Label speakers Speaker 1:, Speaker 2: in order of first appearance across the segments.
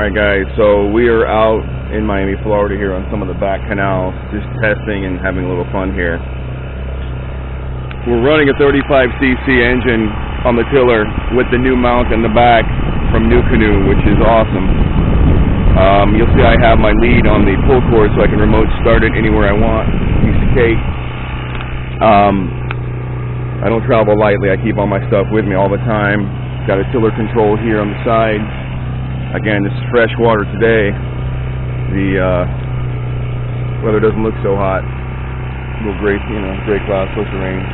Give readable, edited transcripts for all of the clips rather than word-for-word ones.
Speaker 1: Alright guys, so we are out in Miami, Florida here on some of the back canals, just testing and having a little fun here. We're running a 35cc engine on the tiller with the new mount in the back from Nucanoe, which is awesome. You'll see I have my lead on the pull cord so I can remote start it anywhere I want. Piece of cake. I don't travel lightly, I keep all my stuff with me all the time. Got a tiller control here on the side. Again, this is fresh water today. The weather doesn't look so hot. A little gray, gray clouds, supposed to rain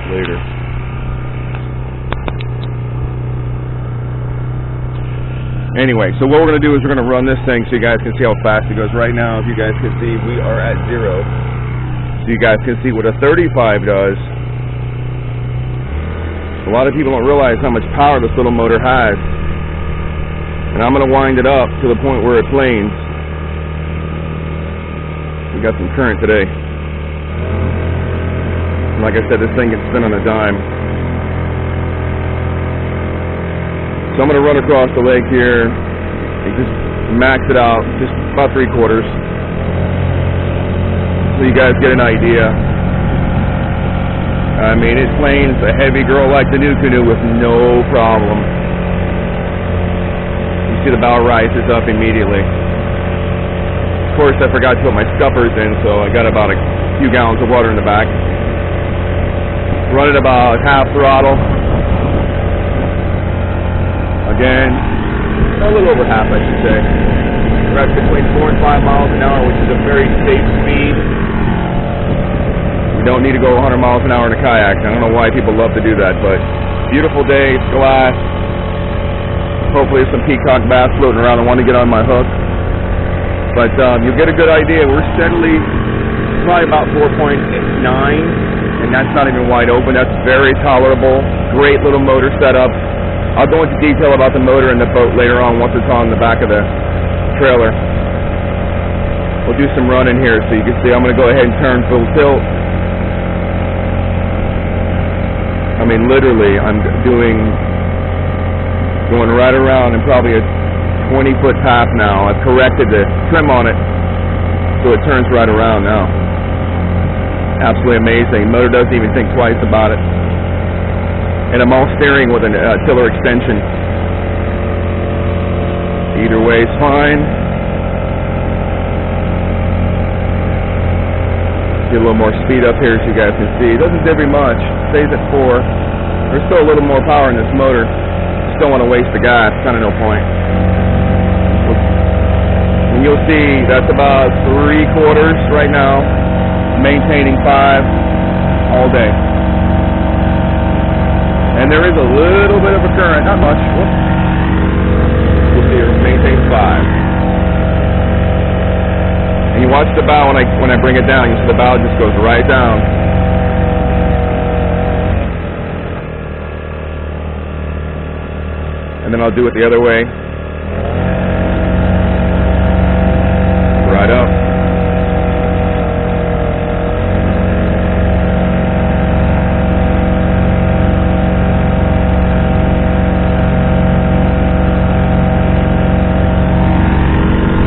Speaker 1: later. Anyway, so what we're going to do is we're going to run this thing so you guys can see how fast it goes. Right now, if you guys can see, we are at 0. So you guys can see what a 35 does. A lot of people don't realize how much power this little motor has. And I'm going to wind it up to the point where it planes. We got some current today. And like I said, this thing can spin on a dime. So I'm going to run across the lake here and just max it out, just about 3/4. So you guys get an idea. I mean, it planes a heavy girl like the Nucanoe with no problem. See the bow rises up immediately. Of course, I forgot to put my scuppers in, so I got about a few gallons of water in the back. Run it about half throttle. Again, a little over half, I should say. We're at between 4 and 5 miles an hour, which is a very safe speed. We don't need to go 100 miles an hour in a kayak. I don't know why people love to do that, but beautiful day, glass. Hopefully there's some peacock bass floating around. I want to get on my hook. But you'll get a good idea. We're steadily, probably about 4.9, and that's not even wide open. That's very tolerable. Great little motor setup. I'll go into detail about the motor and the boat later on once it's on the back of the trailer. We'll do some running here so you can see. I'm going to go ahead and turn full tilt. I mean, literally, I'm going right around in probably a 20-foot path now. I've corrected the trim on it so it turns right around now. Absolutely amazing. Motor doesn't even think twice about it. And I'm all steering with a tiller extension. Either way is fine. Get a little more speed up here so you guys can see. It doesn't divvy much. Stays at 4. There's still a little more power in this motor. Don't want to waste the gas, kind of no point. And you'll see that's about 3/4 right now, maintaining 5 all day. And there is a little bit of a current, not much. Whoops. You'll see it maintains 5. And you watch the bow when I bring it down. You see the bow just goes right down. And then I'll do it the other way. Right up.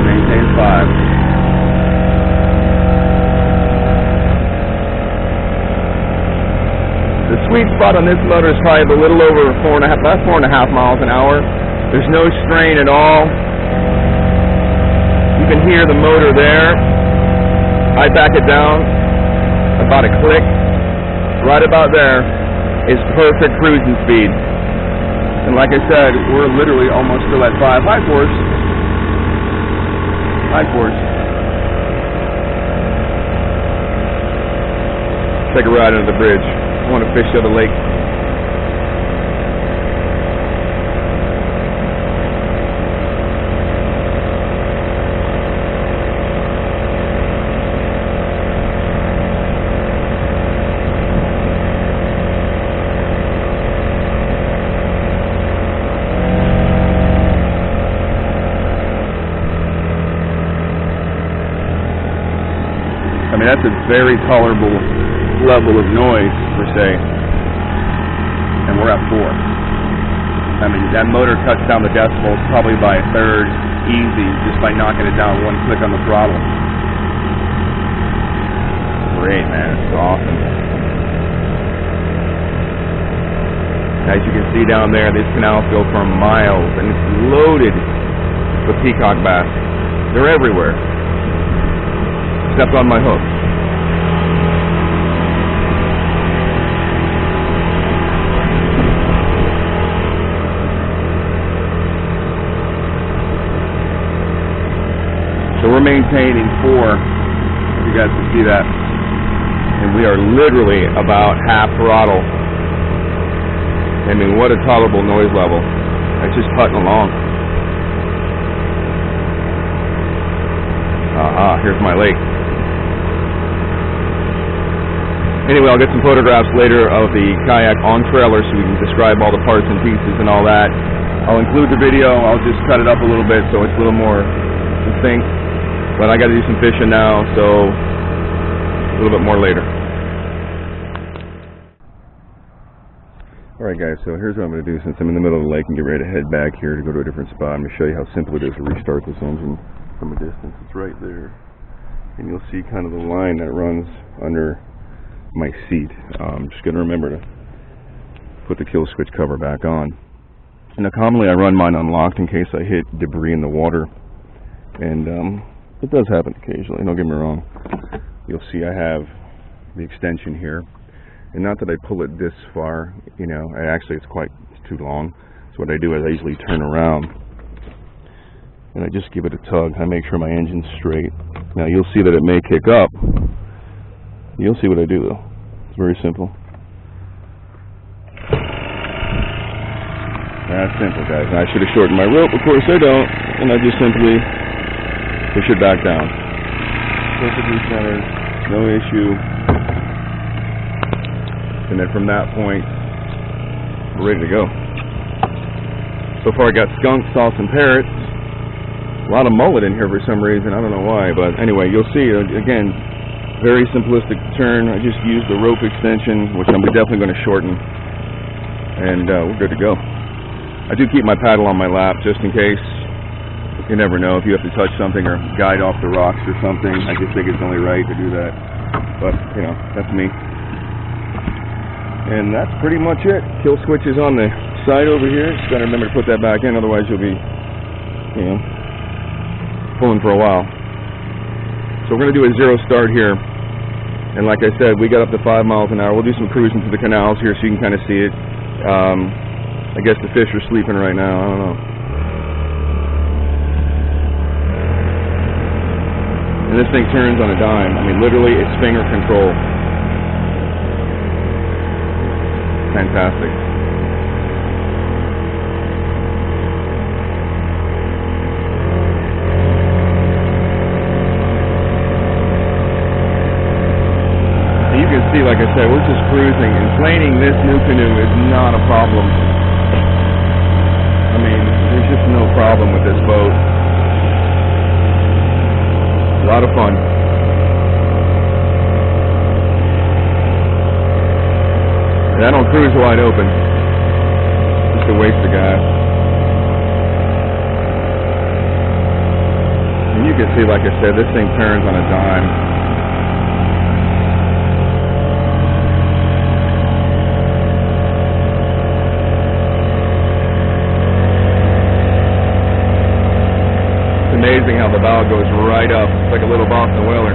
Speaker 1: Maintain 5. The sweet spot on this motor is probably a little over 4.5 miles an hour. There's no strain at all. You can hear the motor there. I back it down about a click. Right about there is perfect cruising speed. And like I said, we're literally almost still at 5. Hi, Force. Hi, Force. Take a ride under the bridge. I want to fish the other lake. I mean, that's a very tolerable level of noise, per se. And we're at 4. I mean, that motor cuts down the decibels probably by a third, easy, just by knocking it down one click on the throttle. Great, man. It's awesome. As you can see down there, these canals go for miles, and it's loaded with peacock bass. They're everywhere, except on my hook. So we're maintaining 4, if you guys can see that, and we are literally about half throttle. I mean, what a tolerable noise level. It's just putting along. Here's my lake. Anyway, I'll get some photographs later of the kayak on trailer so we can describe all the parts and pieces and all that. I'll include the video. I'll just cut it up a little bit so it's a little more distinct. But I got to do some fishing now, so a little bit more later. Alright guys, so here's what I'm going to do since I'm in the middle of the lake and get ready to head back here to go to a different spot. I'm going to show you how simple it is to restart this engine from a distance. It's right there. And you'll see kind of the line that runs under my seat. I'm just going to remember to put the kill switch cover back on. Now commonly I run mine unlocked in case I hit debris in the water. And it does happen occasionally, don't get me wrong. You'll see I have the extension here. And not that I pull it this far, you know, it's too long. So what I do is I usually turn around and I just give it a tug. I make sure my engine's straight. Now you'll see that it may kick up. You'll see what I do though. It's very simple. That's simple, guys. Now, I should have shortened my rope, of course I don't. And I just simply push it back down. Perfectly centered, no issue. And then from that point, we're ready to go. So far I got skunk, sauce, and parrots. A lot of mullet in here for some reason, I don't know why, but anyway, you'll see, again, very simplistic turn. I just used the rope extension, which I'm definitely going to shorten, and we're good to go. I do keep my paddle on my lap just in case. You never know if you have to touch something or guide off the rocks or something. I just think it's only right to do that, but you know, that's me. And that's pretty much it. Kill switch is on the side over here. Just gotta remember to put that back in, otherwise you'll be, you know, pulling for a while. So we're gonna do a zero start here. And like I said, we got up to 5 miles an hour. We'll do some cruising to the canals here so you can kind of see it. I guess the fish are sleeping right now. I don't know. And this thing turns on a dime. I mean, literally, it's finger control. Fantastic. You can see, like I said, we're just cruising, and planing this Nucanoe is not a problem. I mean, there's just no problem with this boat. A lot of fun. And I don't cruise wide open. Just a waste of gas. And you can see, like I said, this thing turns on a dime. It's amazing how the bow goes right up. It's like a little Boston whaler.